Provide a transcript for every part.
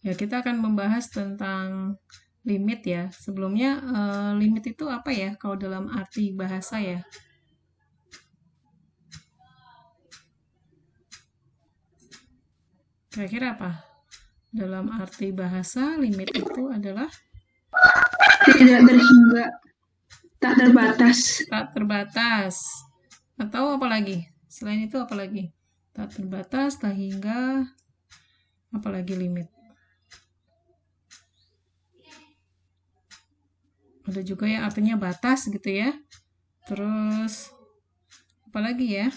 Ya, kita akan membahas tentang limit ya. Sebelumnya, limit itu apa ya kalau dalam arti bahasa ya? Kira-kira apa? Dalam arti bahasa, limit itu adalah Tidak terhingga, tak terbatas. tak terbatas. Atau apa lagi? Selain itu apa lagi? Tak terbatas, tak hingga, apalagi limit. Ada juga yang artinya batas gitu ya. Terus apalagi ya?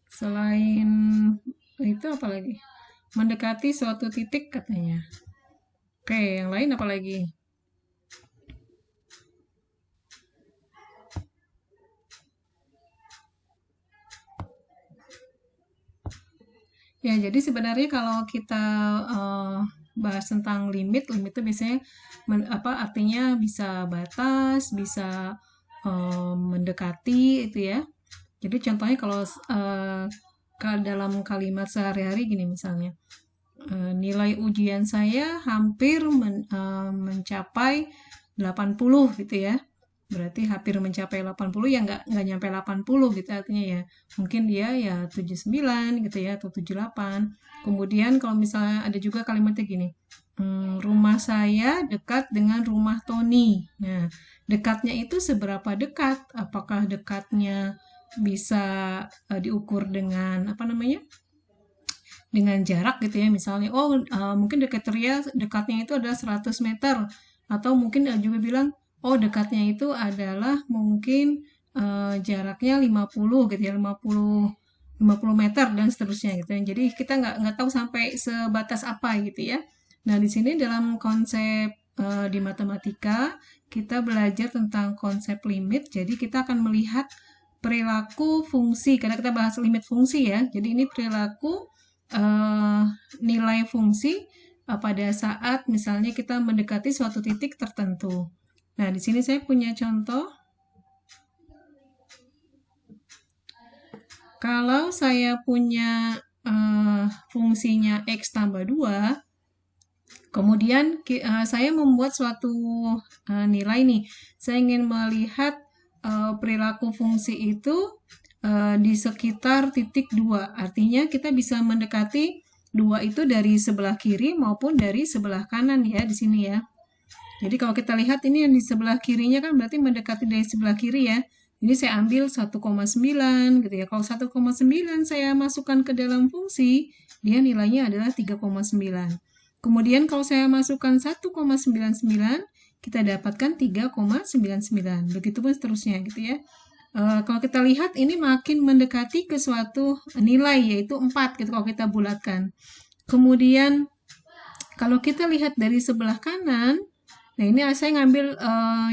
Selain itu apa lagi? Mendekati suatu titik katanya. Oke, yang lain apa lagi? Ya, jadi sebenarnya kalau kita bahas tentang limit, limit itu biasanya artinya bisa batas, bisa mendekati itu ya. Jadi contohnya kalau dalam kalimat sehari-hari gini misalnya, nilai ujian saya hampir mencapai 80 gitu ya. Berarti hampir mencapai 80 ya nggak nyampe 80 gitu artinya ya. Mungkin dia ya 79 gitu ya atau 78. Kemudian kalau misalnya ada juga kalimatnya gini. Rumah saya dekat dengan rumah Tony. Nah, dekatnya itu seberapa dekat? Apakah dekatnya bisa diukur dengan apa namanya? Dengan jarak gitu ya misalnya mungkin dekatnya itu adalah 100 meter atau mungkin juga bilang dekatnya itu adalah mungkin jaraknya 50 gitu ya 50 meter dan seterusnya gitu ya. Jadi kita nggak tahu sampai sebatas apa gitu ya. Nah di sini dalam konsep di matematika kita belajar tentang konsep limit. Jadi kita akan melihat perilaku fungsi karena kita bahas limit fungsi ya. Jadi ini perilaku eh, nilai fungsi pada saat misalnya kita mendekati suatu titik tertentu. Nah, di sini saya punya contoh. Kalau saya punya fungsinya X tambah 2, kemudian saya membuat suatu nilai nih. Saya ingin melihat perilaku fungsi itu di sekitar titik 2. Artinya kita bisa mendekati 2 itu dari sebelah kiri maupun dari sebelah kanan ya di sini ya. Jadi kalau kita lihat ini yang di sebelah kirinya kan berarti mendekati dari sebelah kiri ya. Ini saya ambil 1,9 gitu ya. Kalau 1,9 saya masukkan ke dalam fungsi, dia nilainya adalah 3,9. Kemudian kalau saya masukkan 1,99, kita dapatkan 3,99. Begitupun seterusnya gitu ya. Kalau kita lihat ini makin mendekati ke suatu nilai yaitu 4 gitu kalau kita bulatkan. Kemudian kalau kita lihat dari sebelah kanan, nah ini saya ngambil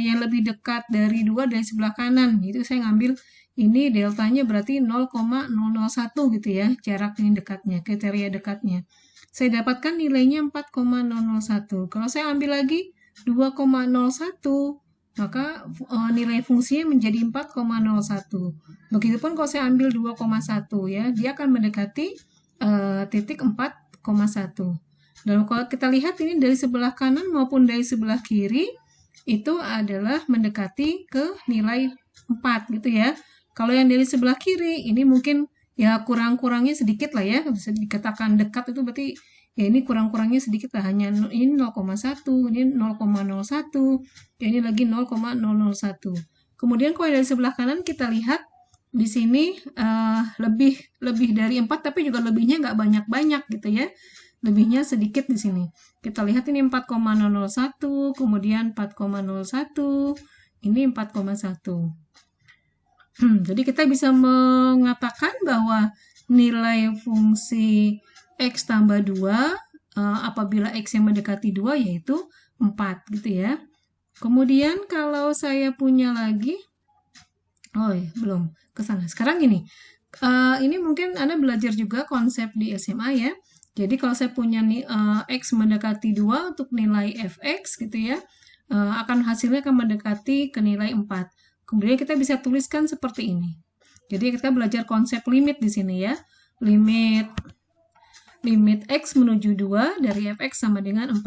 yang lebih dekat dari 2 dari sebelah kanan. Itu saya ngambil ini deltanya berarti 0,001 gitu ya, jarak ini dekatnya, kriteria dekatnya. Saya dapatkan nilainya 4,001. Kalau saya ambil lagi 2,01, maka nilai fungsinya menjadi 4,01. Begitupun kalau saya ambil 2,1 ya, dia akan mendekati titik 4,1. Dan kalau kita lihat ini dari sebelah kanan maupun dari sebelah kiri, itu adalah mendekati ke nilai 4 gitu ya. Kalau yang dari sebelah kiri, ini mungkin ya kurang-kurangnya sedikit lah ya. Bisa dikatakan dekat itu berarti ya ini kurang-kurangnya sedikit lah. Hanya ini 0,1, ini 0,01, ya ini lagi 0,001. Kemudian kalau dari sebelah kanan kita lihat di sini lebih lebih dari 4 tapi juga lebihnya nggak banyak-banyak gitu ya. Lebihnya sedikit di sini. Kita lihat ini 4,001, kemudian 4,01, ini 4,1. Jadi kita bisa mengatakan bahwa nilai fungsi X tambah 2 apabila X yang mendekati 2 yaitu 4 gitu ya. Kemudian kalau saya punya lagi, oh ya, belum ke sana. Sekarang gini, ini mungkin Anda belajar juga konsep di SMA ya. Jadi kalau saya punya X mendekati 2 untuk nilai fx gitu ya, hasilnya akan mendekati ke nilai 4. Kemudian kita bisa tuliskan seperti ini. Jadi kita belajar konsep limit di sini ya. Limit x menuju 2 dari fx sama dengan 4.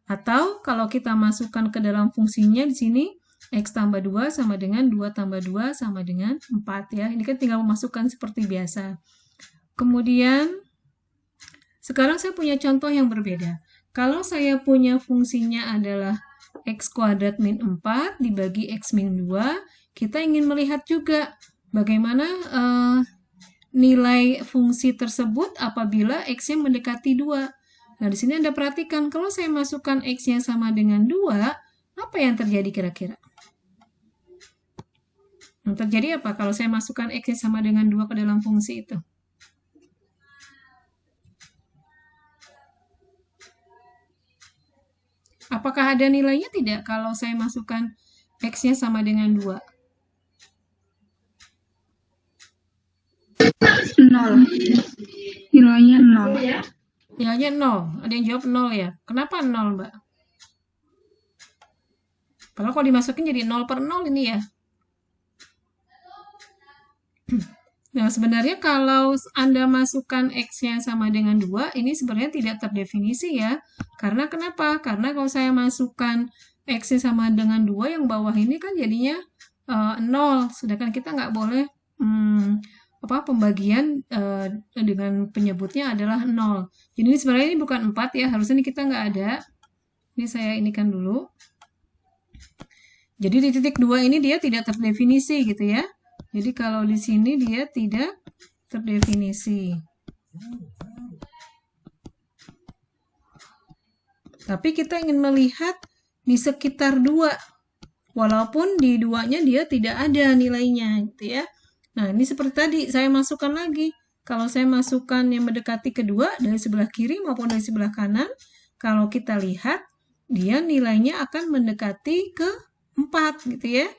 Atau kalau kita masukkan ke dalam fungsinya di sini, x tambah 2 sama dengan 2 tambah 2 sama dengan 4 ya. Ini kan tinggal memasukkan seperti biasa. Kemudian, sekarang saya punya contoh yang berbeda. Kalau saya punya fungsinya adalah x kuadrat min 4 dibagi x min 2, kita ingin melihat juga bagaimana nilai fungsi tersebut apabila x-nya mendekati 2. Nah, di sini Anda perhatikan, kalau saya masukkan x-nya sama dengan 2, apa yang terjadi kira-kira? Yang terjadi apa kalau saya masukkan x-nya sama dengan 2 ke dalam fungsi itu? Apakah ada nilainya tidak kalau saya masukkan x-nya sama dengan 2? 0. Nilainya 0. Nilainya 0. Ada yang jawab 0 ya? Kenapa 0, Mbak? Kalau dimasukin jadi 0 per 0 ini ya. Nah, sebenarnya kalau Anda masukkan x-nya sama dengan 2, ini sebenarnya tidak terdefinisi ya. Karena kenapa? Karena kalau saya masukkan x-nya sama dengan 2, yang bawah ini kan jadinya 0. Sedangkan kita nggak boleh pembagian dengan penyebutnya adalah 0. Jadi ini sebenarnya ini bukan 4 ya, harusnya ini kita nggak ada. Ini saya inikan dulu. Jadi di titik 2 ini dia tidak terdefinisi gitu ya. Jadi kalau di sini dia tidak terdefinisi. Tapi kita ingin melihat di sekitar 2. Walaupun di 2-nya dia tidak ada nilainya gitu ya. Nah, ini seperti tadi, saya masukkan lagi. Kalau saya masukkan yang mendekati kedua dari sebelah kiri maupun dari sebelah kanan, kalau kita lihat, dia nilainya akan mendekati ke 4 gitu ya.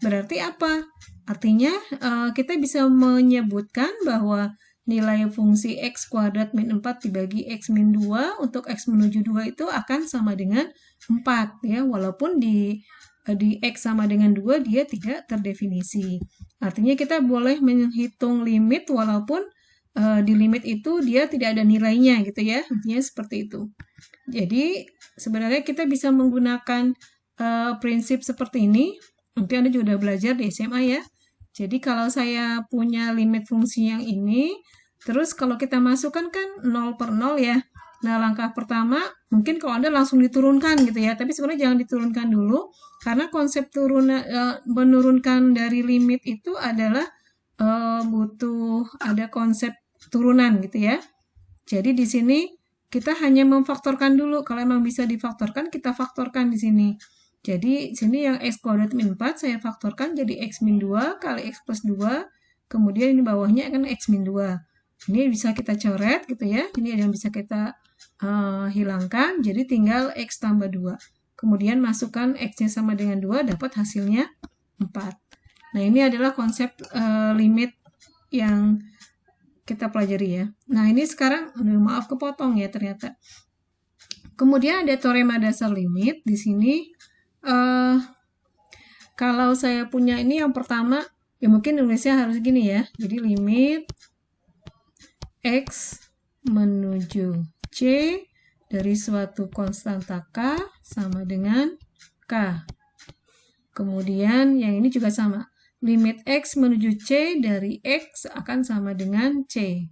Berarti apa? Artinya kita bisa menyebutkan bahwa nilai fungsi x kuadrat min 4 dibagi x min 2 untuk x menuju 2 itu akan sama dengan 4 ya, walaupun di x sama dengan 2 dia tidak terdefinisi. Artinya kita boleh menghitung limit walaupun di limit itu dia tidak ada nilainya gitu ya, intinya seperti itu. Jadi sebenarnya kita bisa menggunakan prinsip seperti ini. Nanti Anda juga udah belajar di SMA ya. Jadi kalau saya punya limit fungsi yang ini, terus kalau kita masukkan kan 0 per 0 ya. Nah, langkah pertama mungkin kalau Anda langsung diturunkan gitu ya, tapi sebenarnya jangan diturunkan dulu karena konsep menurunkan dari limit itu adalah butuh ada konsep turunan gitu ya. Jadi di sini kita hanya memfaktorkan dulu. Kalau emang bisa difaktorkan, kita faktorkan di sini. Jadi sini yang x kuadrat min 4 saya faktorkan jadi x min 2 kali x plus 2. Kemudian ini bawahnya akan x min 2. Ini bisa kita coret gitu ya. Ini ada yang bisa kita hilangkan. Jadi tinggal x tambah 2. Kemudian masukkan x-nya sama dengan 2, dapat hasilnya 4. Nah, ini adalah konsep limit yang kita pelajari ya. Nah, ini sekarang, maaf kepotong ya ternyata. Kemudian ada teorema dasar limit. Di sini, kalau saya punya ini yang pertama, ya mungkin nulisnya harus gini ya. Jadi limit x menuju c dari suatu konstanta k sama dengan k. Kemudian yang ini juga sama. Limit x menuju c dari x akan sama dengan c.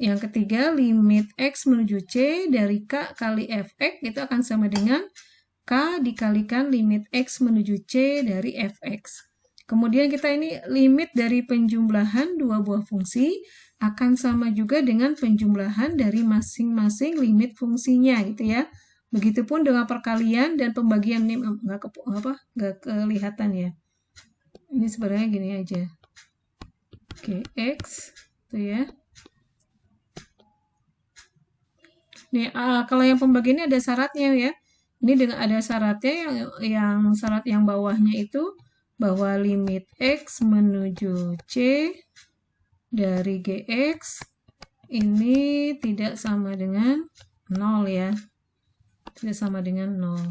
Yang ketiga, limit x menuju c dari k kali fx itu akan sama dengan k dikalikan limit x menuju c dari fx. Kemudian kita ini limit dari penjumlahan dua buah fungsi akan sama juga dengan penjumlahan dari masing-masing limit fungsinya gitu ya. Begitupun dengan perkalian dan pembagian nggak kelihatan ya. Ini sebenarnya gini aja. Oke, x tuh ya. Nih, kalau yang pembagiannya ada syaratnya ya. Ini dengan ada syaratnya yang syarat yang bawahnya itu bahwa limit x menuju c dari gx ini tidak sama dengan 0 ya. Tidak sama dengan 0.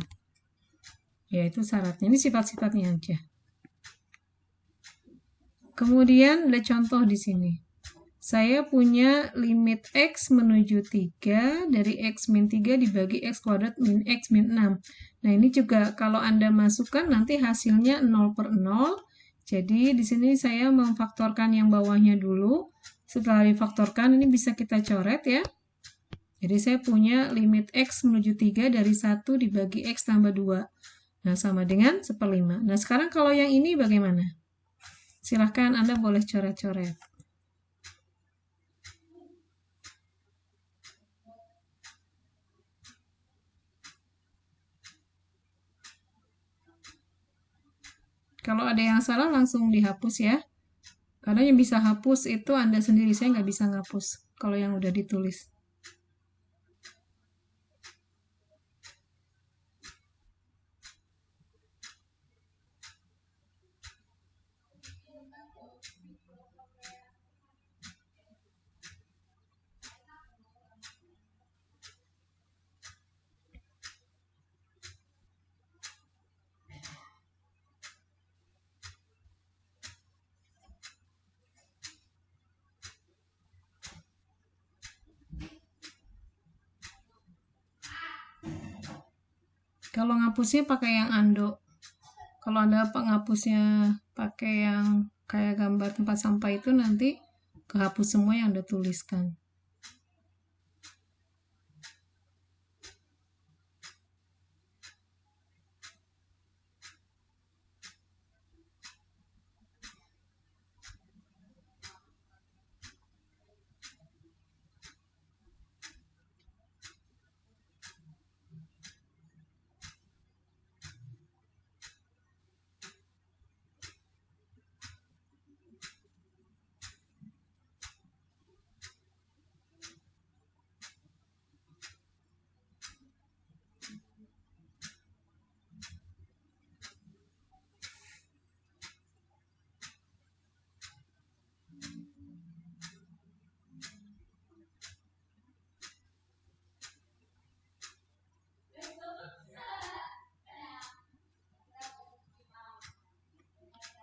Ya, itu syaratnya. Ini sifat-sifatnya aja. Kemudian ada contoh di sini. Saya punya limit X menuju 3 dari X min 3 dibagi X kuadrat min X min 6. Nah, ini juga kalau Anda masukkan nanti hasilnya 0/0. Jadi, di sini saya memfaktorkan yang bawahnya dulu. Setelah difaktorkan, ini bisa kita coret ya. Jadi, saya punya limit X menuju 3 dari 1 dibagi X tambah 2. Nah, sama dengan 1/5. Nah, sekarang kalau yang ini bagaimana? Silahkan Anda boleh coret-coret. Kalau ada yang salah langsung dihapus ya. Karena yang bisa hapus itu Anda sendiri, saya nggak bisa ngapus kalau yang udah ditulis. Kalau ngapusnya pakai yang ando. Kalau Anda ngapusnya pakai yang kayak gambar tempat sampah itu nanti kehapus semua yang Anda tuliskan.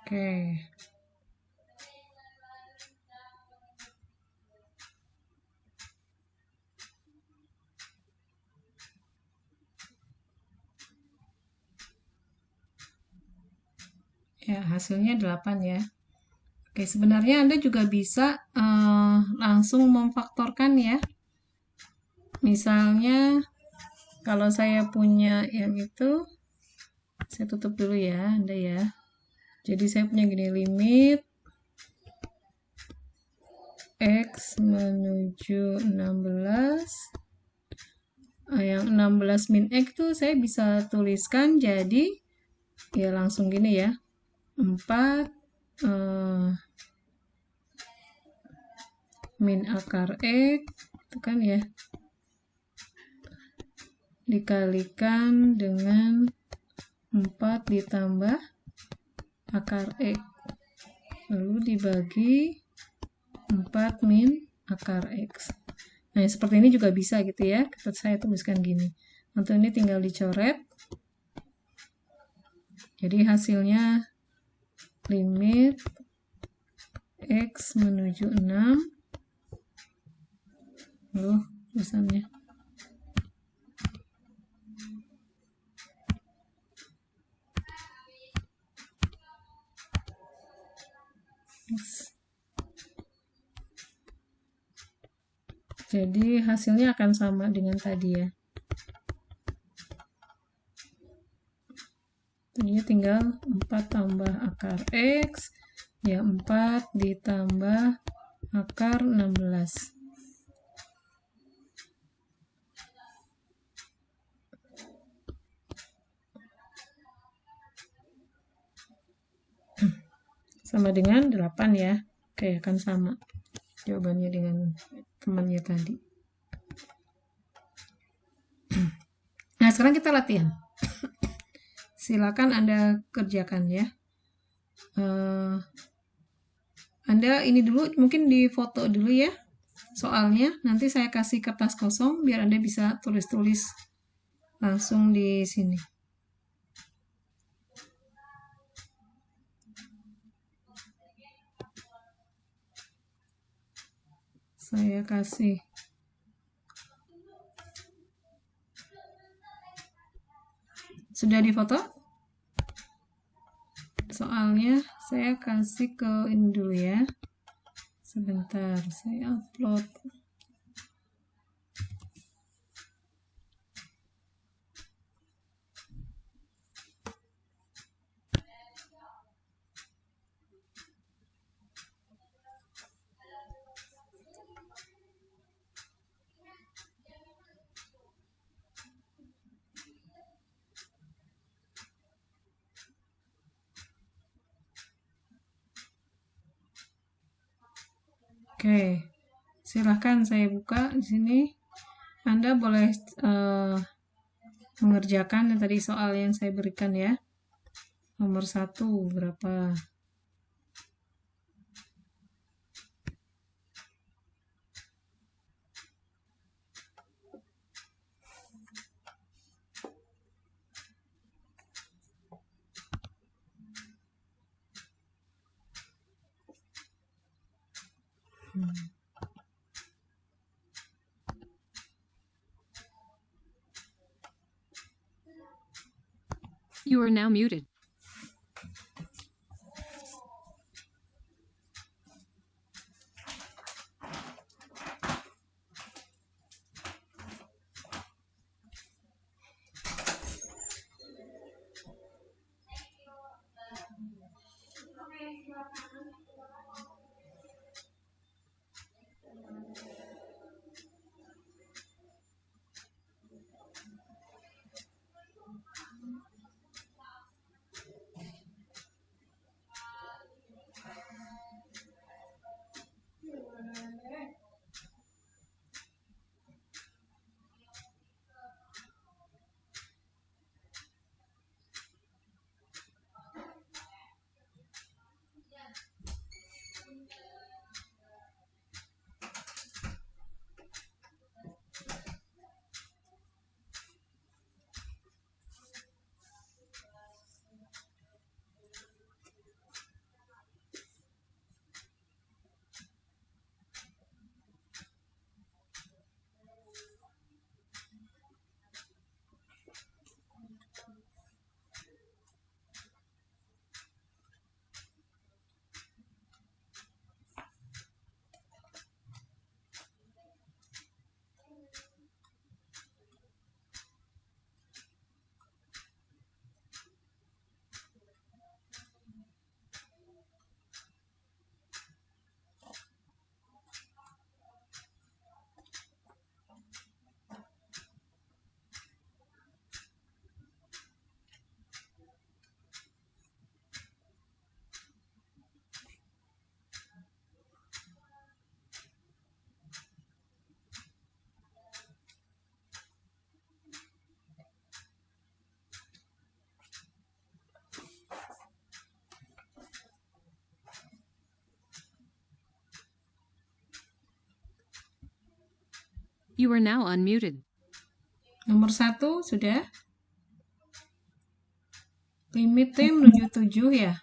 Oke. Ya, hasilnya 8 ya. Oke, sebenarnya Anda juga bisa langsung memfaktorkan ya. Misalnya, kalau saya punya yang itu, saya tutup dulu ya, Anda ya. Jadi saya punya gini, limit X menuju 16. Yang 16 min X tuh saya bisa tuliskan jadi, ya langsung gini ya. 4 min akar X, itu kan ya. Dikalikan dengan 4 ditambah akar X. Lalu dibagi 4 min akar X. Nah, seperti ini juga bisa gitu ya. Saya tuliskan gini. Untuk ini tinggal dicoret. Jadi hasilnya limit X menuju 6. Loh, tulisannya. Jadi hasilnya akan sama dengan tadi ya. Ini tinggal 4 tambah akar X, ya 4 ditambah akar 16. Sama dengan 8 ya. Oke, akan sama jawabannya dengan temannya tadi. Nah, sekarang kita latihan. Silakan Anda kerjakan ya. Anda ini dulu, mungkin di foto dulu ya soalnya. Nanti saya kasih kertas kosong biar Anda bisa tulis-tulis langsung di sini. Saya kasih. Sudah difoto? Soalnya saya kasih ke ini dulu ya. Sebentar, saya upload. Oke, silahkan saya buka di sini. Anda boleh mengerjakan yang tadi soal yang saya berikan ya. Nomor 1 berapa? You are now muted. You are now unmuted. Nomor 1 sudah? Limitnya menuju 7 ya?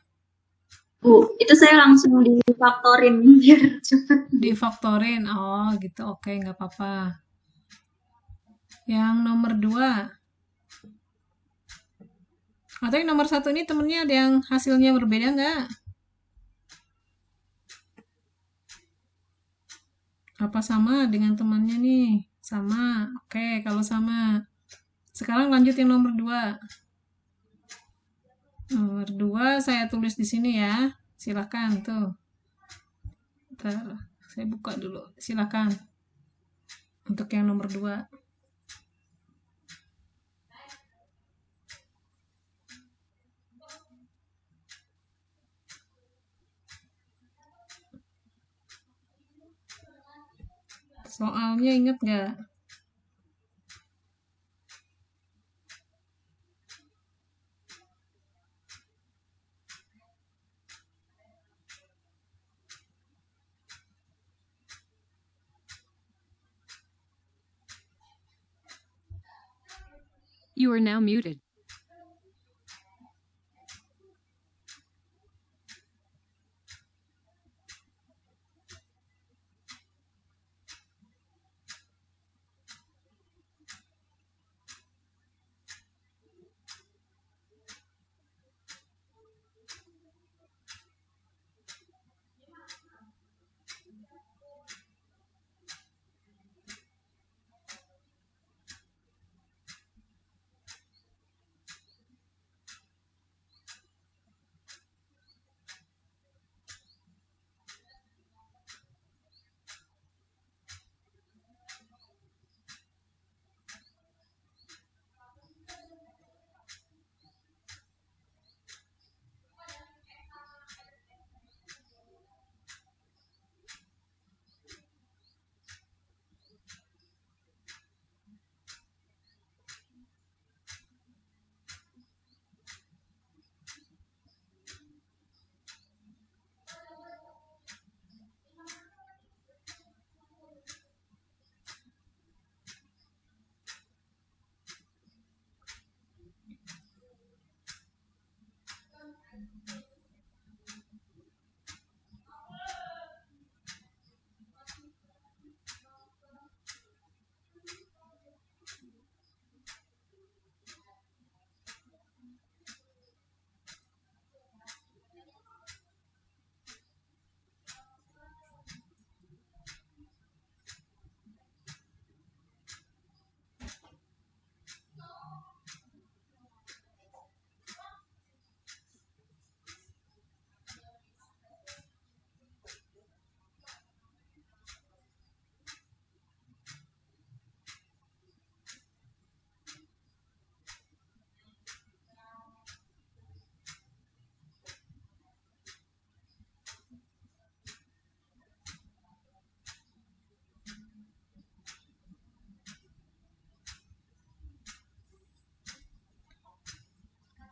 Bu, itu saya langsung difaktorin biar cepet. Difaktorin, oh gitu, oke, nggak apa-apa. Yang nomor 2. Atau yang nomor 1 ini temennya ada yang hasilnya berbeda nggak? Apa sama dengan temannya nih? Sama, oke, kalau sama. Sekarang lanjut yang nomor 2. Nomor 2 saya tulis di sini ya. Silakan tuh. Bentar, saya buka dulu. Silakan. Untuk yang nomor 2. Soalnya inget nggak? You are now muted.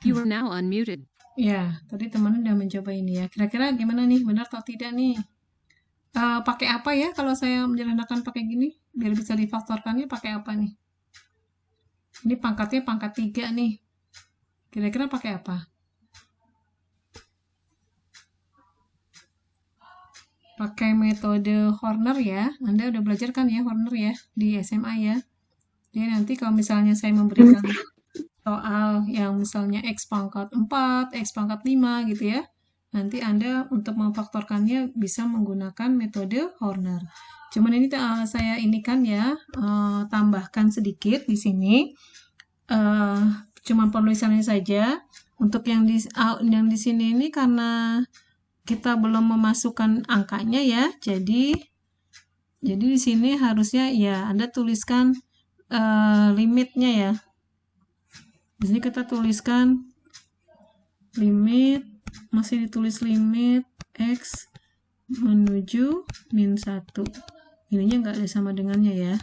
You are now unmuted. Ya, tadi teman udah mencoba ini ya. Kira-kira gimana nih? Benar atau tidak nih? Pakai apa ya kalau saya menyederhanakan pakai gini? Biar bisa difaktorkannya pakai apa nih? Ini pangkatnya pangkat 3 nih. Kira-kira pakai apa? Pakai metode Horner ya. Anda udah belajar kan ya Horner ya di SMA ya. Jadi nanti kalau misalnya saya memberikan soal yang misalnya X pangkat 4, X pangkat 5 gitu ya. Nanti Anda untuk memfaktorkannya bisa menggunakan metode Horner. Cuman ini saya ini kan ya, tambahkan sedikit di sini. Cuman penulisannya saja. Untuk yang di sini ini karena kita belum memasukkan angkanya ya. Jadi di sini harusnya ya Anda tuliskan limitnya ya. Di sini kita tuliskan limit, masih ditulis limit X menuju min 1. Ininya nggak ada sama dengannya ya.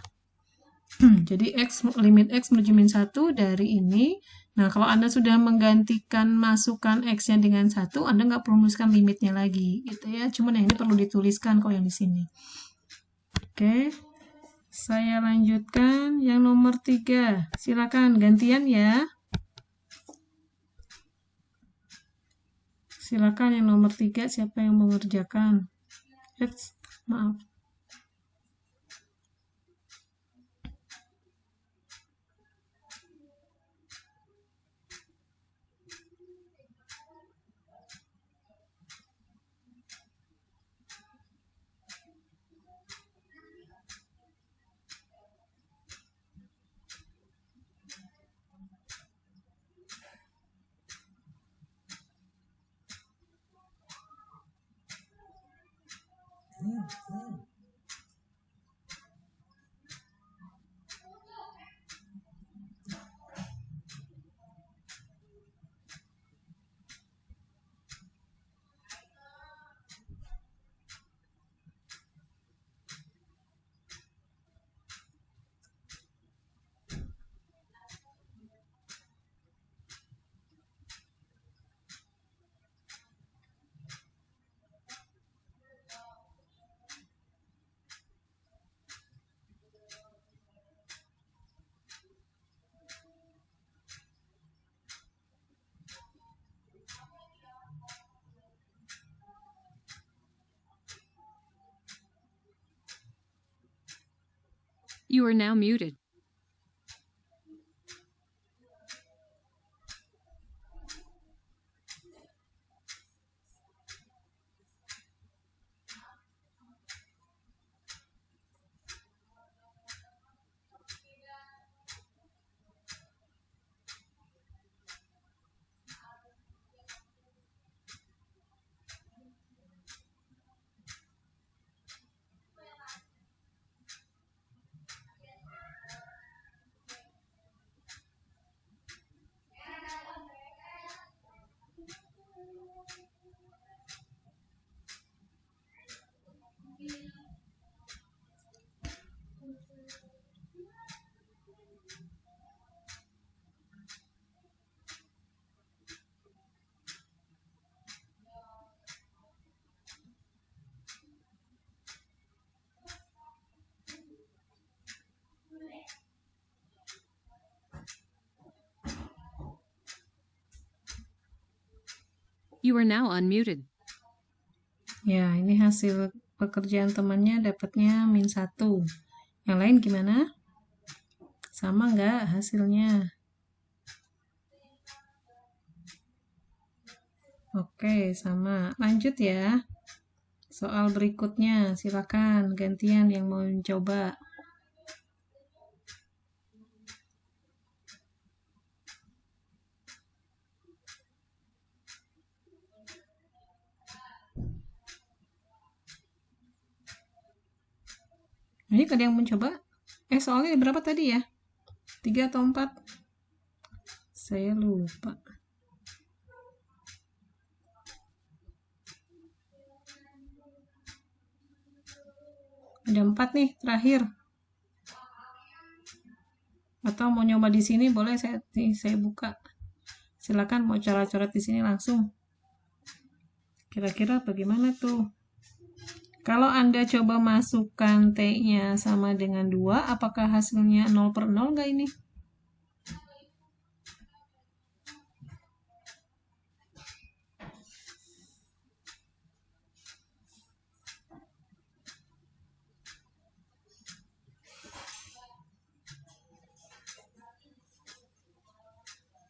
Jadi limit X menuju min 1 dari ini. Nah, kalau Anda sudah menggantikan masukkan X-nya dengan 1, Anda nggak perlu menuliskan limitnya lagi. Gitu ya. Cuman yang ini perlu dituliskan kalau yang di sini. Oke. Saya lanjutkan yang nomor 3. Silakan gantian ya. Silakan yang nomor 3, siapa yang mengerjakan? Maaf. You are now muted. You are now unmuted. Ya, ini hasil pekerjaan temannya dapatnya min 1. Yang lain gimana? Sama nggak hasilnya? Oke, sama. Lanjut ya. Soal berikutnya, silakan gantian yang mau mencoba. Ini ada yang mencoba? Soalnya berapa tadi ya? 3 atau 4? Saya lupa. Ada 4 nih, terakhir. Atau mau nyoba di sini boleh saya buka. Silakan mau coret-coret di sini langsung. Kira-kira bagaimana tuh? Kalau Anda coba masukkan T-nya sama dengan 2, apakah hasilnya 0/0 nggak ini?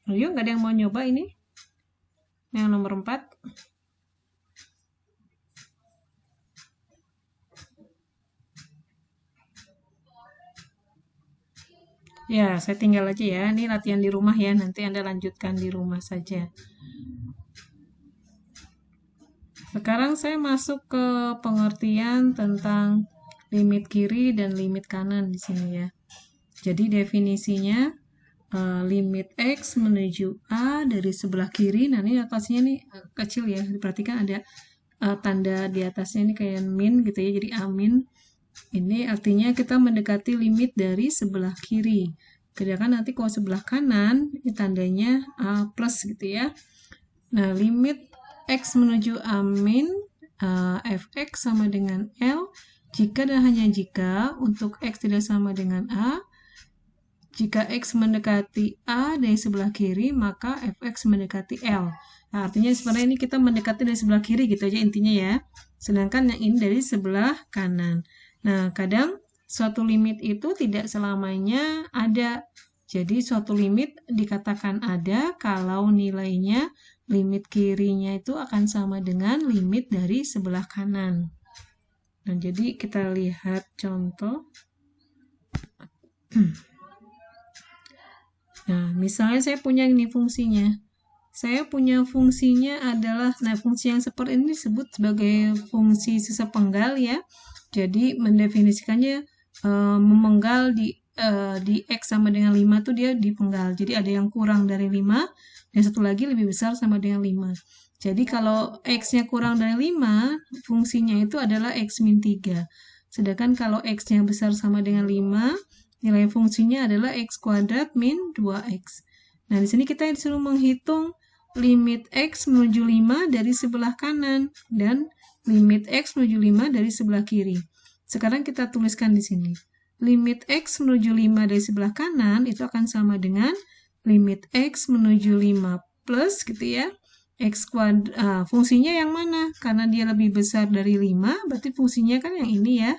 Ayo, nggak ada yang mau nyoba ini? Yang nomor 4. Ya, saya tinggal aja ya. Ini latihan di rumah ya. Nanti Anda lanjutkan di rumah saja. Sekarang saya masuk ke pengertian tentang limit kiri dan limit kanan di sini ya. Jadi definisinya limit X menuju A dari sebelah kiri. Nah, ini notasinya nih kecil ya. Diperhatikan ada tanda di atasnya ini kayak min gitu ya. Jadi A min. Ini artinya kita mendekati limit dari sebelah kiri. Sedangkan nanti kalau sebelah kanan, ini tandanya A plus gitu ya. Nah, limit X menuju A min, fx sama dengan L, jika dan hanya jika untuk X tidak sama dengan A, jika X mendekati A dari sebelah kiri, maka fx mendekati L. Nah, artinya sebenarnya ini kita mendekati dari sebelah kiri gitu aja intinya ya. Sedangkan yang ini dari sebelah kanan. Nah, kadang suatu limit itu tidak selamanya ada. Jadi, suatu limit dikatakan ada kalau nilainya limit kirinya itu akan sama dengan limit dari sebelah kanan. Nah, jadi kita lihat contoh. Nah, misalnya saya punya ini fungsinya. Saya punya fungsinya adalah, nah fungsi yang seperti ini disebut sebagai fungsi sesepenggal ya. Jadi mendefinisikannya memenggal di X sama dengan 5 tuh dia dipenggal. Jadi ada yang kurang dari 5 dan satu lagi lebih besar sama dengan 5. Jadi kalau X-nya kurang dari 5, fungsinya itu adalah X min 3. Sedangkan kalau X-nya besar sama dengan 5, nilai fungsinya adalah X kuadrat min 2X. Nah, di sini kita disuruh menghitung limit X menuju 5 dari sebelah kanan dan limit X menuju 5 dari sebelah kiri. Sekarang kita tuliskan di sini. Limit X menuju 5 dari sebelah kanan itu akan sama dengan limit X menuju 5 plus gitu ya. X kuadrat, fungsinya yang mana? Karena dia lebih besar dari 5, berarti fungsinya kan yang ini ya.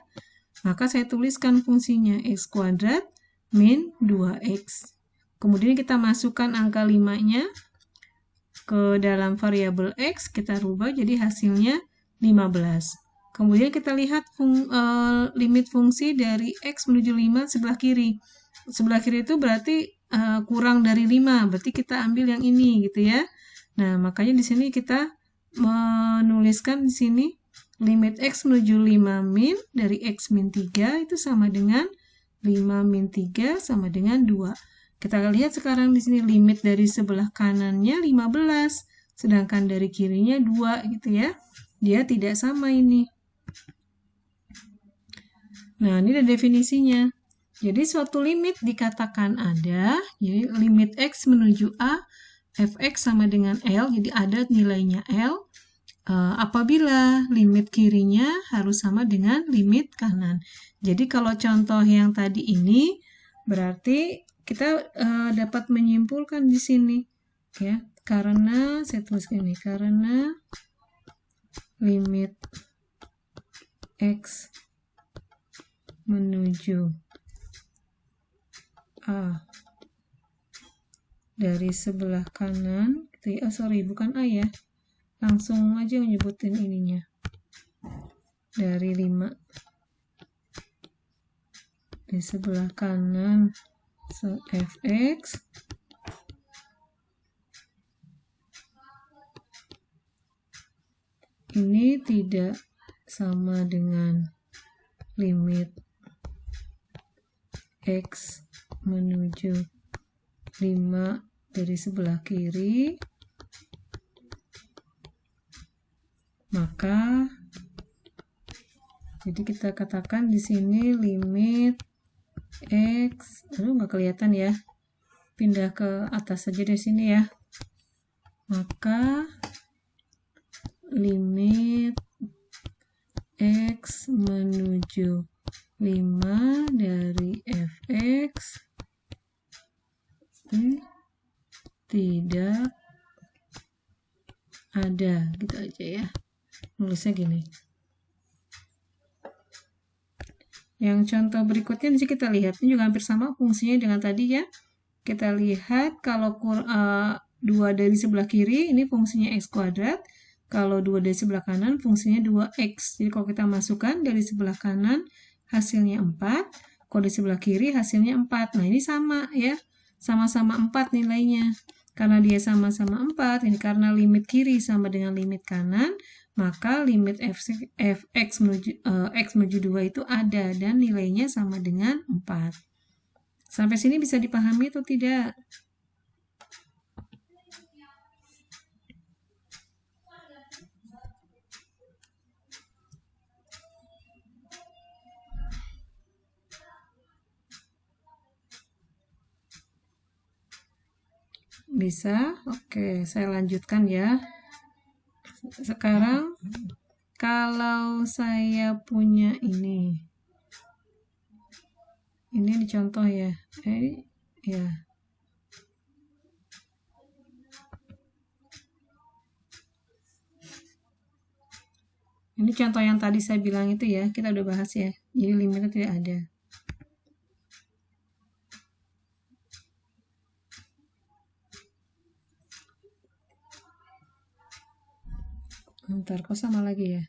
Maka saya tuliskan fungsinya X kuadrat min 2X. Kemudian kita masukkan angka 5-nya ke dalam variabel X, kita rubah jadi hasilnya 15. Kemudian kita lihat limit fungsi dari X menuju 5 sebelah kiri. Sebelah kiri itu berarti kurang dari 5, berarti kita ambil yang ini gitu ya. Nah, makanya di sini kita menuliskan di sini limit X menuju 5 min dari X min 3 itu sama dengan 5 min 3 sama dengan 2. Kita lihat sekarang di sini limit dari sebelah kanannya 15, sedangkan dari kirinya 2 gitu ya. Dia tidak sama ini. Nah, ini ada definisinya. Jadi suatu limit dikatakan ada, jadi limit X menuju A, fx sama dengan L, jadi ada nilainya L, apabila limit kirinya harus sama dengan limit kanan. Jadi kalau contoh yang tadi ini, berarti kita dapat menyimpulkan di sini ya, karena saya tuliskan ini, karena limit X menuju A dari sebelah kanan gitu ya. Sorry, bukan A ya, langsung aja nyebutin ininya dari 5 di sebelah kanan fx ini tidak sama dengan limit X menuju 5 dari sebelah kiri, maka jadi kita katakan di sini limit X, aduh nggak kelihatan ya, pindah ke atas saja di sini ya. maka limit X menuju 5 dari fx tidak ada, gitu aja ya. Nulisnya gini. Yang contoh berikutnya di sini kita lihat, ini juga hampir sama fungsinya dengan tadi ya. Kita lihat kalau 2 dari sebelah kiri ini fungsinya x kuadrat, kalau 2 dari sebelah kanan fungsinya 2x. Jadi kalau kita masukkan dari sebelah kanan hasilnya 4, kalau di sebelah kiri hasilnya 4. Nah ini sama ya, sama-sama 4 nilainya. Karena dia sama-sama 4, ini karena limit kiri sama dengan limit kanan, maka limit fx menuju x menuju 2 itu ada dan nilainya sama dengan 4. Sampai sini bisa dipahami atau tidak? Bisa? Oke, saya lanjutkan ya. Sekarang kalau saya punya ini dicontoh ya. Ya. Ini contoh yang tadi saya bilang itu ya, kita udah bahas ya. Jadi limitnya tidak ada. Bentar, kok sama lagi ya?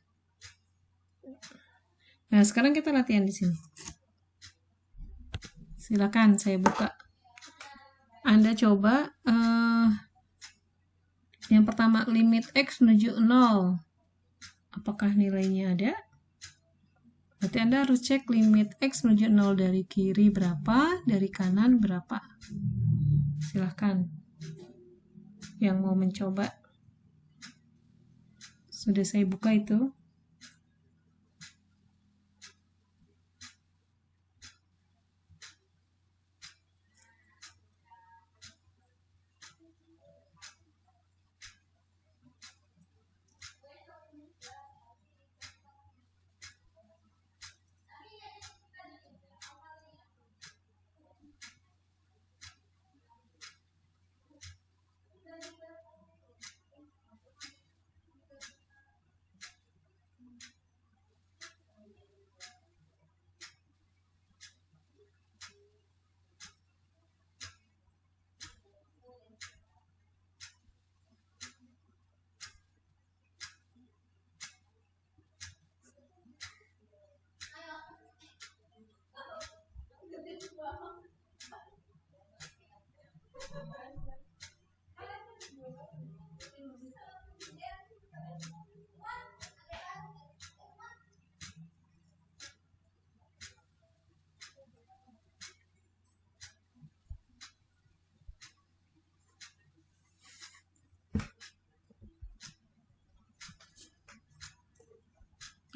Nah, sekarang kita latihan di sini. Silakan saya buka. Anda coba yang pertama limit x menuju 0. Apakah nilainya ada? Berarti Anda harus cek limit x menuju 0 dari kiri berapa, dari kanan berapa. Silakan. Yang mau mencoba. Sudah saya buka itu.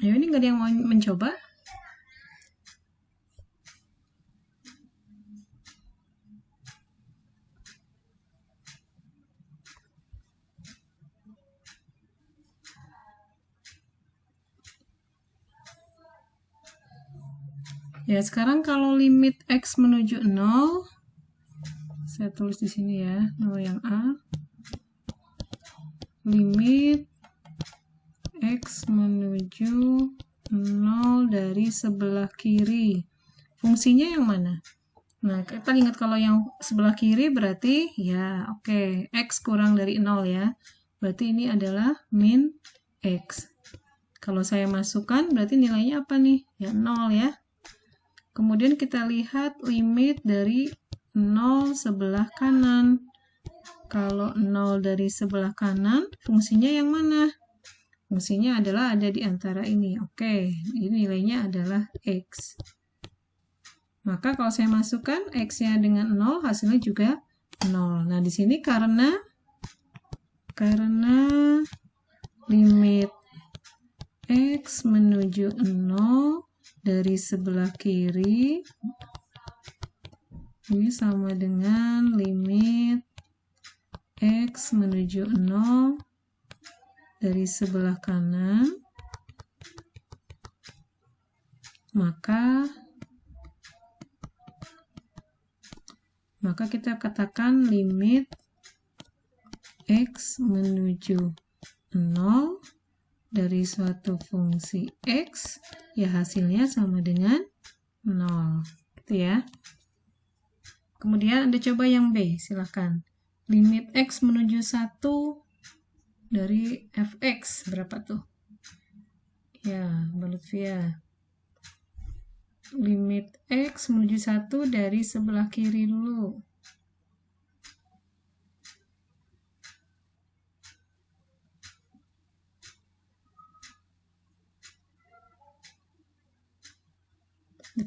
Ayo, ini nggak ada yang mau mencoba? Ya, sekarang kalau limit x menuju 0, saya tulis di sini ya, 0 yang A. Limit x menuju 0 dari sebelah kiri. Fungsinya yang mana? Nah, kita ingat kalau yang sebelah kiri berarti ya oke, x kurang dari 0 ya. Berarti ini adalah min x. Kalau saya masukkan berarti nilainya apa nih? Ya 0 ya. Kemudian kita lihat limit dari 0 sebelah kanan. Kalau 0 dari sebelah kanan, fungsinya yang mana? Fungsinya adalah ada di antara ini. Oke, ini nilainya adalah x. Maka kalau saya masukkan x-nya dengan 0, hasilnya juga 0. Nah, di sini karena limit x menuju 0 dari sebelah kiri ini sama dengan limit X menuju 0 dari sebelah kanan, maka kita katakan limit X menuju 0 dari suatu fungsi X, ya hasilnya sama dengan 0. Gitu ya. Kemudian Anda coba yang B, silahkan. Limit X menuju 1 dari fx, berapa tuh? Ya, Mbak Lutfia. Limit X menuju 1 dari sebelah kiri dulu.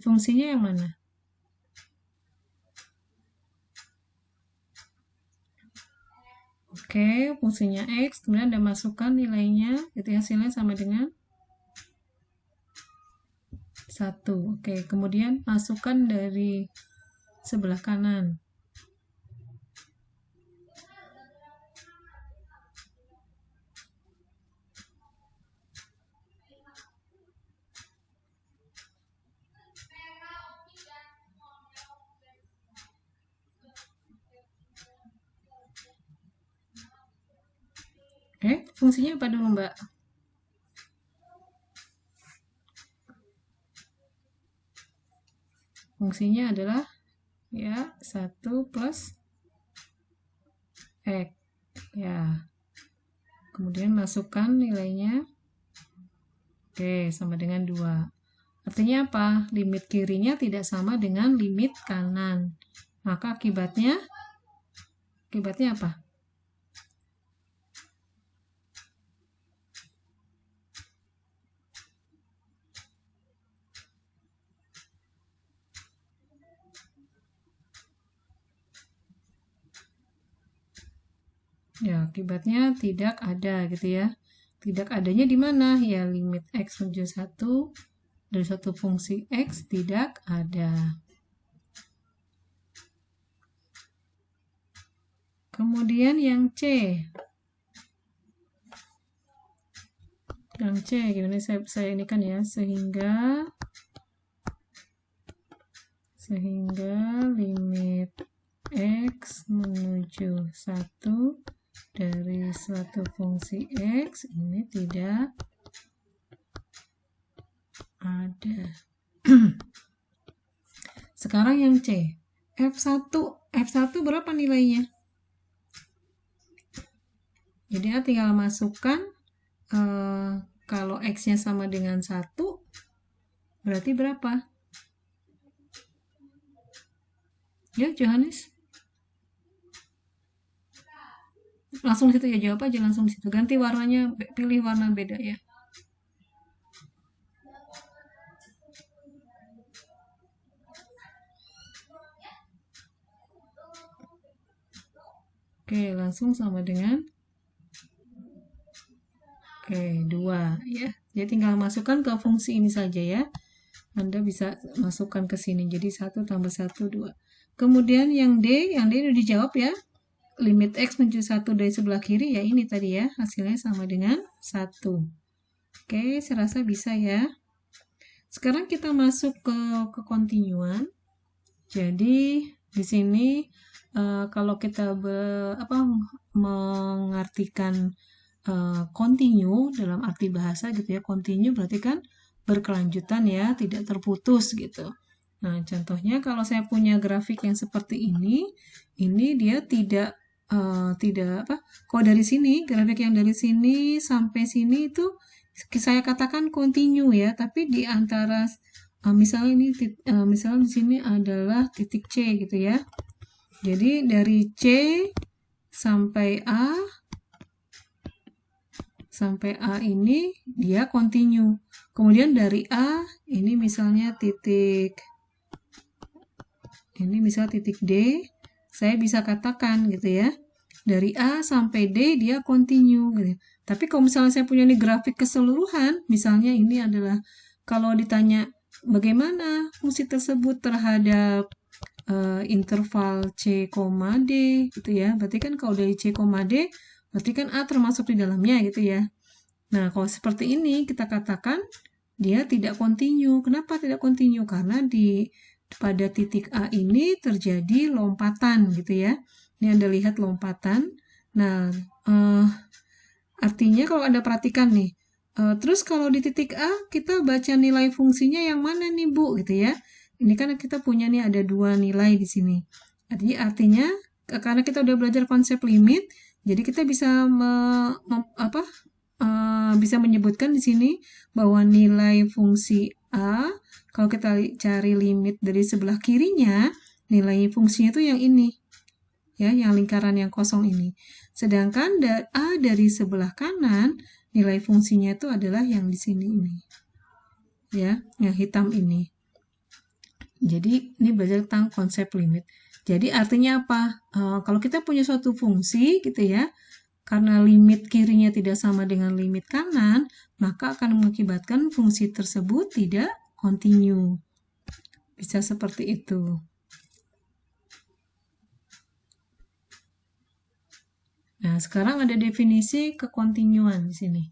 Fungsinya yang mana? Oke, fungsinya X, kemudian Anda masukkan nilainya, itu hasilnya sama dengan 1. Oke, kemudian masukkan dari sebelah kanan. Oke, fungsinya apa dulu, Mbak? Fungsinya adalah ya 1 plus X. Ya. Kemudian masukkan nilainya. Oke, sama dengan 2. Artinya apa? Limit kirinya tidak sama dengan limit kanan. Maka akibatnya apa? Ya, akibatnya tidak ada gitu ya. Tidak adanya di mana? Ya, limit X menuju 1 dari suatu fungsi X tidak ada. Kemudian yang C. Yang C, gimana saya ini kan ya, sehingga limit X menuju 1 dari suatu fungsi X ini tidak ada. Sekarang yang C. F1 berapa nilainya? Jadi tinggal masukkan kalau X-nya sama dengan 1 berarti berapa? Ya, Johannes? Langsung situ ya, jawab aja langsung situ. Ganti warnanya, pilih warna beda ya. Oke, langsung sama dengan 2 ya. Jadi tinggal masukkan ke fungsi ini saja ya. Anda bisa masukkan ke sini. Jadi 1 tambah 1, 2. Kemudian yang D udah dijawab ya. Limit X menuju 1 dari sebelah kiri ya ini tadi ya. Hasilnya sama dengan 1. Oke, saya rasa bisa ya. Sekarang kita masuk ke kontinuan. Jadi di sini kalau kita mengartikan continue dalam arti bahasa gitu ya, continue berarti kan berkelanjutan ya, tidak terputus gitu. Nah, contohnya kalau saya punya grafik yang seperti ini dia tidak kalau dari sini, grafik yang dari sini sampai sini itu saya katakan continue ya, tapi di antara misalnya di sini adalah titik C gitu ya. Jadi dari C sampai A ini dia continue. Kemudian dari A ini misalnya titik D, saya bisa katakan gitu ya. Dari A sampai D dia continue gitu. Tapi kalau misalnya saya punya ini grafik keseluruhan, misalnya ini adalah kalau ditanya bagaimana fungsi tersebut terhadap interval C, D gitu ya. Berarti kan kalau dari C, D, berarti kan A termasuk di dalamnya gitu ya. Nah, kalau seperti ini kita katakan dia tidak kontinu. Kenapa tidak kontinu? Karena pada titik A ini terjadi lompatan gitu ya. Ini Anda lihat lompatan. Nah, artinya kalau Anda perhatikan nih, terus kalau di titik A kita baca nilai fungsinya yang mana nih Bu gitu ya. Ini kan kita punya nih ada dua nilai di sini. Artinya karena kita udah belajar konsep limit, jadi kita bisa bisa menyebutkan di sini bahwa nilai fungsi A, kalau kita cari limit dari sebelah kirinya, nilai fungsinya itu yang ini, ya, yang lingkaran yang kosong ini. Sedangkan A dari sebelah kanan, nilai fungsinya itu adalah yang di sini ini, ya, yang hitam ini. Jadi ini belajar tentang konsep limit. Jadi artinya apa? Kalau kita punya suatu fungsi gitu ya, karena limit kirinya tidak sama dengan limit kanan, maka akan mengakibatkan fungsi tersebut tidak kontinu. Bisa seperti itu. Nah, sekarang ada definisi kekontinuan di sini.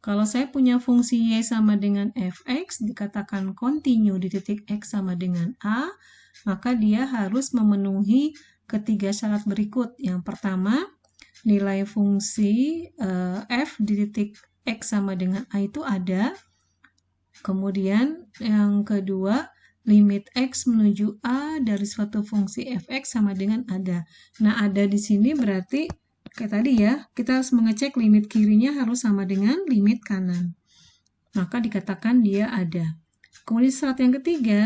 Kalau saya punya fungsi Y sama dengan fx, dikatakan kontinu di titik X sama dengan A, maka dia harus memenuhi ketiga syarat berikut. Yang pertama, nilai fungsi f di titik X sama dengan A itu ada. Kemudian yang kedua, limit X menuju A dari suatu fungsi fx sama dengan ada. Nah, ada di sini berarti kayak tadi ya, kita harus mengecek limit kirinya harus sama dengan limit kanan. Maka dikatakan dia ada. Kemudian syarat yang ketiga,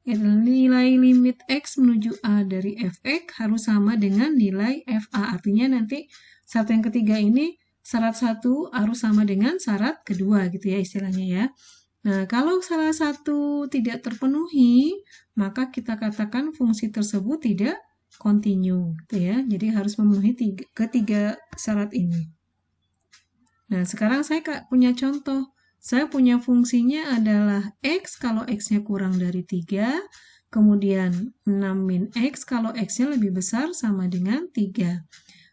adalah nilai limit X menuju A dari fx harus sama dengan nilai fa. Artinya nanti syarat yang ketiga ini, syarat satu harus sama dengan syarat kedua gitu ya istilahnya ya. Nah, kalau salah satu tidak terpenuhi, maka kita katakan fungsi tersebut tidak kontinu gitu ya. Jadi harus memenuhi ketiga syarat ini. Nah, sekarang saya punya contoh. Saya punya fungsinya adalah X kalau X-nya kurang dari 3, kemudian 6 min X kalau X-nya lebih besar sama dengan 3.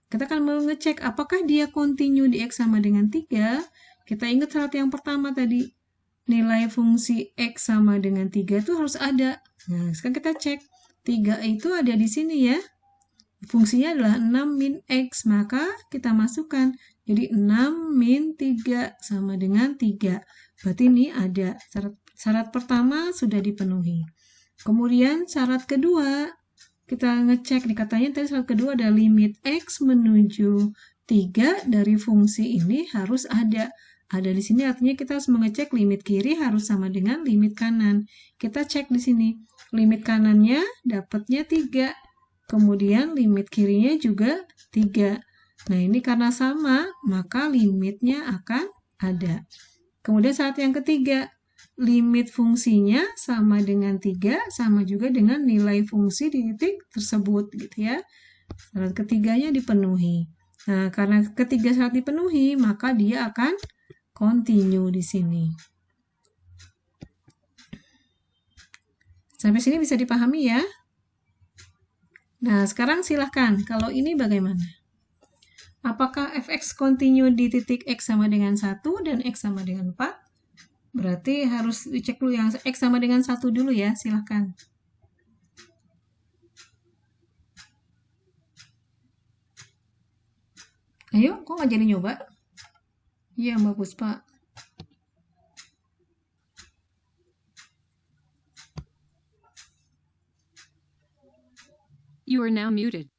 Kita akan mengecek apakah dia kontinu di X sama dengan 3. Kita ingat syarat yang pertama tadi, nilai fungsi X sama dengan 3 itu harus ada. Nah, sekarang kita cek, 3 itu ada di sini ya. Fungsinya adalah 6 min X, maka kita masukkan. Jadi 6 min 3 sama dengan 3. Berarti ini ada. Syarat pertama sudah dipenuhi. Kemudian syarat kedua, kita ngecek, katanya tadi syarat kedua ada limit X menuju 3 dari fungsi ini harus ada. Ada di sini artinya kita harus mengecek limit kiri harus sama dengan limit kanan. Kita cek di sini. Limit kanannya dapatnya 3. Kemudian limit kirinya juga 3. Nah, ini karena sama, maka limitnya akan ada. Kemudian syarat yang ketiga, limit fungsinya sama dengan 3, sama juga dengan nilai fungsi di titik tersebut, gitu ya. Syarat ketiganya dipenuhi. Nah, karena ketiga syarat dipenuhi, maka dia akan kontinu di sini. Sampai sini bisa dipahami ya? Nah, sekarang silahkan. Kalau ini bagaimana? Apakah fx kontinu di titik X sama dengan 1 dan X sama dengan 4? Berarti harus dicek dulu yang X sama dengan 1 dulu ya, silahkan. Ayo, kok nggak jadi nyoba? Iya, Mbak Puspa. You are now muted.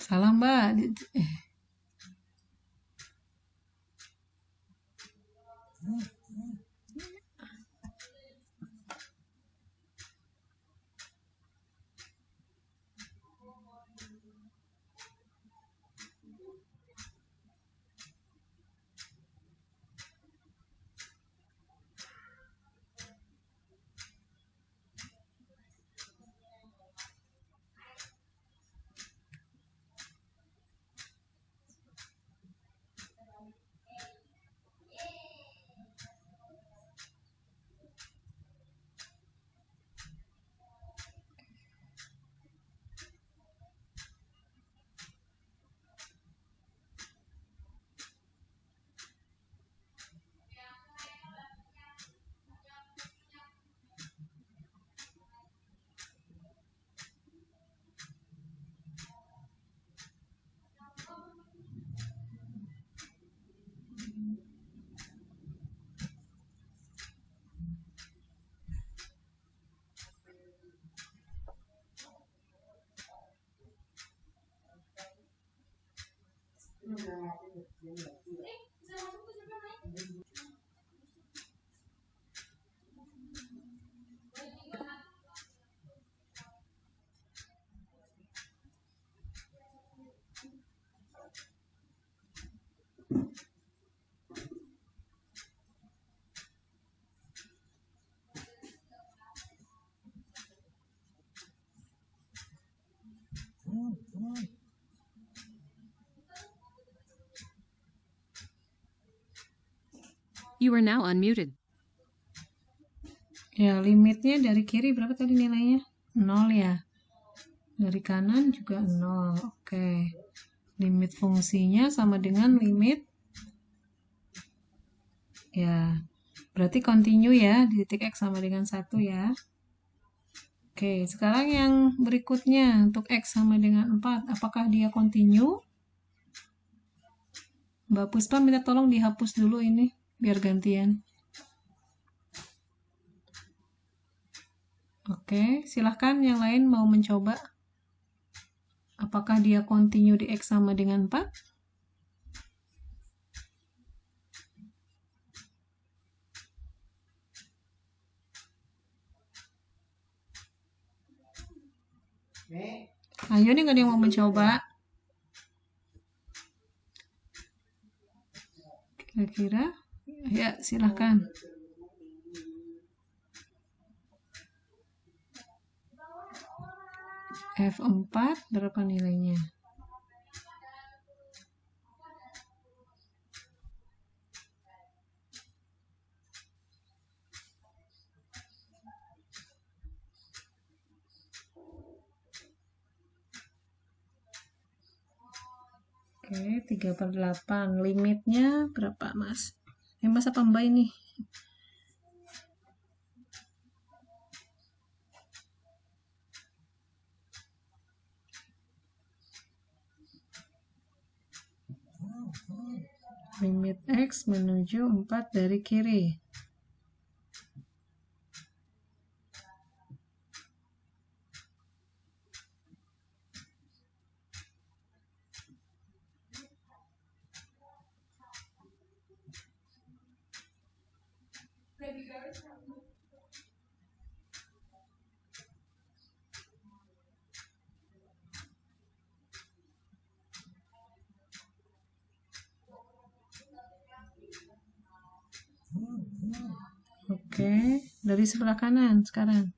Salah, Mbak. You are now unmuted. Ya, limitnya dari kiri berapa tadi nilainya? 0 ya. Dari kanan juga 0. Oke. Limit fungsinya sama dengan limit. Ya, berarti continue ya. Di titik X sama dengan 1 ya. Oke, sekarang yang berikutnya untuk X sama dengan 4. Apakah dia continue? Mbak Puspa minta tolong dihapus dulu ini. Biar gantian. Oke, silahkan yang lain mau mencoba. Apakah dia continue di X sama dengan 4? Ayo nih, nggak ada yang mau mencoba? Kira-kira? Ya, silahkan. F4 berapa nilainya? Oke, 3/8. Limitnya berapa, Mas? Mas apa Mbak ini? Limit X menuju 4 dari kiri. Oke, dari sebelah kanan sekarang.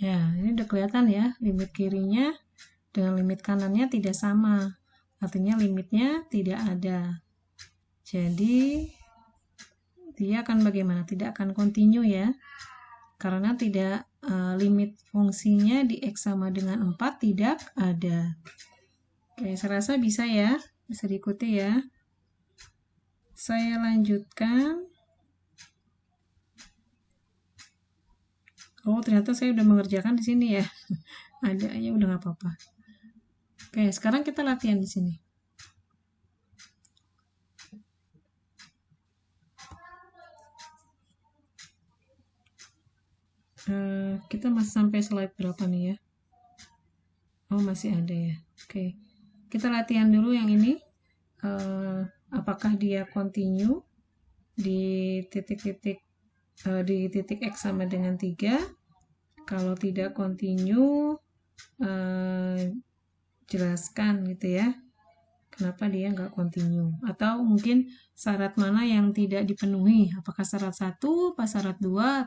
Ya, ini udah kelihatan ya, limit kirinya dengan limit kanannya tidak sama. Artinya limitnya tidak ada. Jadi, dia akan bagaimana? Tidak akan continue ya. Karena tidak limit fungsinya di X sama dengan 4 tidak ada. Oke, saya rasa bisa ya. Bisa diikuti ya. Saya lanjutkan. Oh, ternyata saya udah mengerjakan di sini ya. Adanya udah nggak apa-apa. Oke, sekarang kita latihan di sini. Kita masih sampai slide berapa nih ya? Oh, masih ada ya. Oke, kita latihan dulu yang ini. Apakah dia continue di titik-titik di titik X sama dengan 3. Kalau tidak continue, jelaskan gitu ya. Kenapa dia nggak continue? Atau mungkin syarat mana yang tidak dipenuhi? Apakah syarat 1, apa syarat 2,